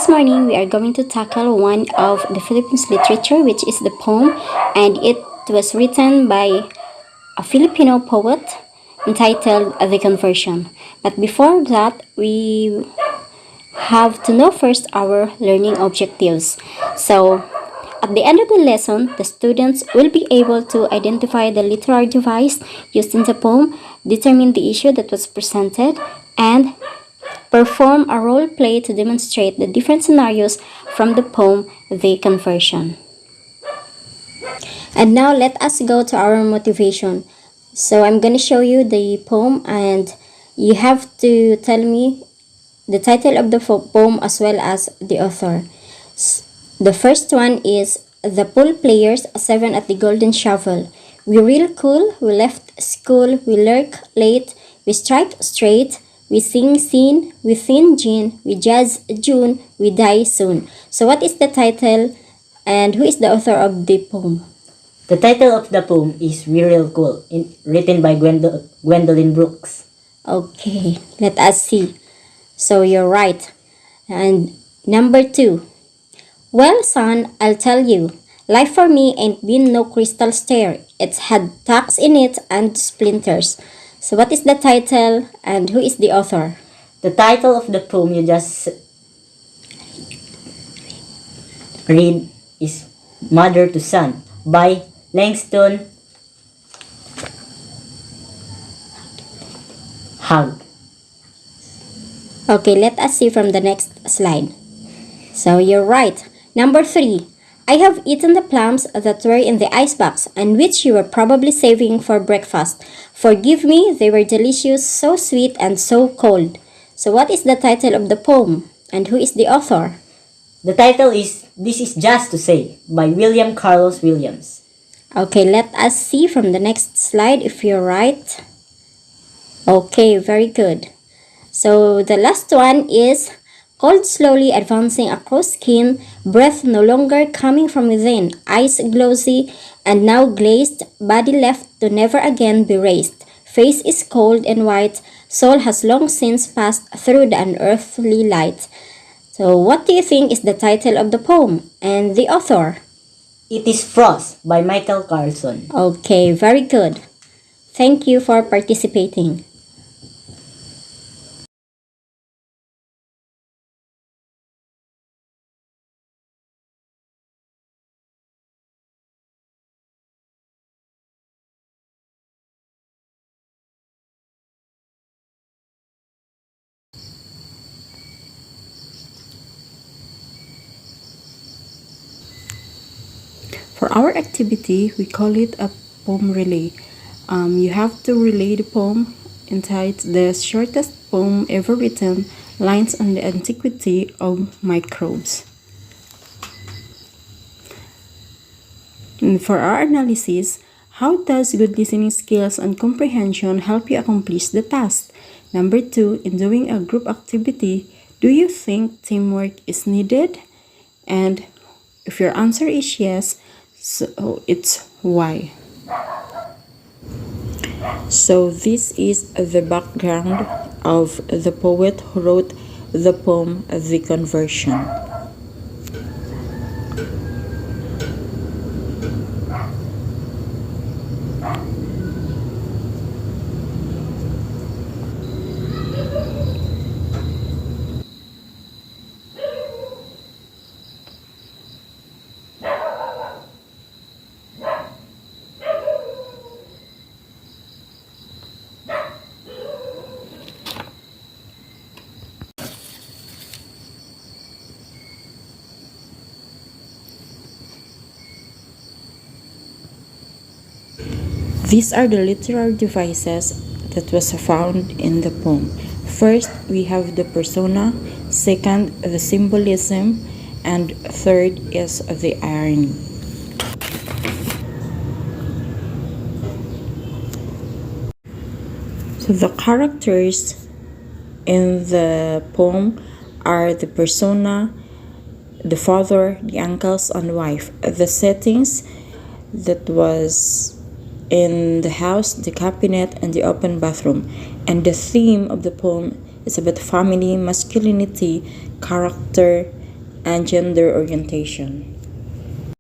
this morning we are going to tackle one of the Philippines literature, which is the poem, and it was written by a Filipino poet entitled The Conversion. But before that, we have to know first our learning objectives. So, at the end of the lesson, the students will be able to identify the literary device used in the poem, determine the issue that was presented, and perform a role play to demonstrate the different scenarios from the poem The Conversion. And now let us go to our motivation. So I'm going to show you the poem and you have to tell me the title of the poem as well as the author. The first one is The Pool Players 7 at the Golden Shovel. We real cool, we left school, we lurk late, we strike straight, we sing scene, we thin gin, we jazz June, we die soon. So what is the title and who is the author of the poem? The title of the poem is We Real Cool, written by Gwendolyn Brooks. Okay, let us see. So you're right. And number 2. Well, son, I'll tell you. Life for me ain't been no crystal stair. It's had tacks in it and splinters. So what is the title and who is the author? The title of the poem you just read is Mother to Son by Langston Hughes. Okay, let us see from the next slide. So you're right. Number 3. I have eaten the plums that were in the icebox and which you were probably saving for breakfast. Forgive me, they were delicious, so sweet and so cold. So what is the title of the poem and who is the author? The title is This Is Just to Say by William Carlos Williams. Okay, let us see from the next slide if you're right. Okay, very good. So the last one is cold slowly advancing across skin, breath no longer coming from within, eyes glossy and now glazed, body left to never again be raised. Face is cold and white, soul has long since passed through the unearthly light. So what do you think is the title of the poem and the author? It is Frost by Michael Carlson. Okay, very good. Thank you for participating. For our activity, we call it a poem relay. You have to relay the poem entitled The Shortest Poem Ever Written, Lines on the Antiquity of Microbes. And for our analysis, how does good listening skills and comprehension help you accomplish the task? Number 2, in doing a group activity, do you think teamwork is needed? And if your answer is yes, so it's why. So this is the background of the poet who wrote the poem The Conversion. These are the literary devices that was found in the poem. First, we have the persona, second, the symbolism, and third is the irony. So the characters in the poem are the persona, the father, the uncles, and wife. The settings that was in the house, the cabinet, and the open bathroom. And the theme of the poem is about family, masculinity, character, and gender orientation.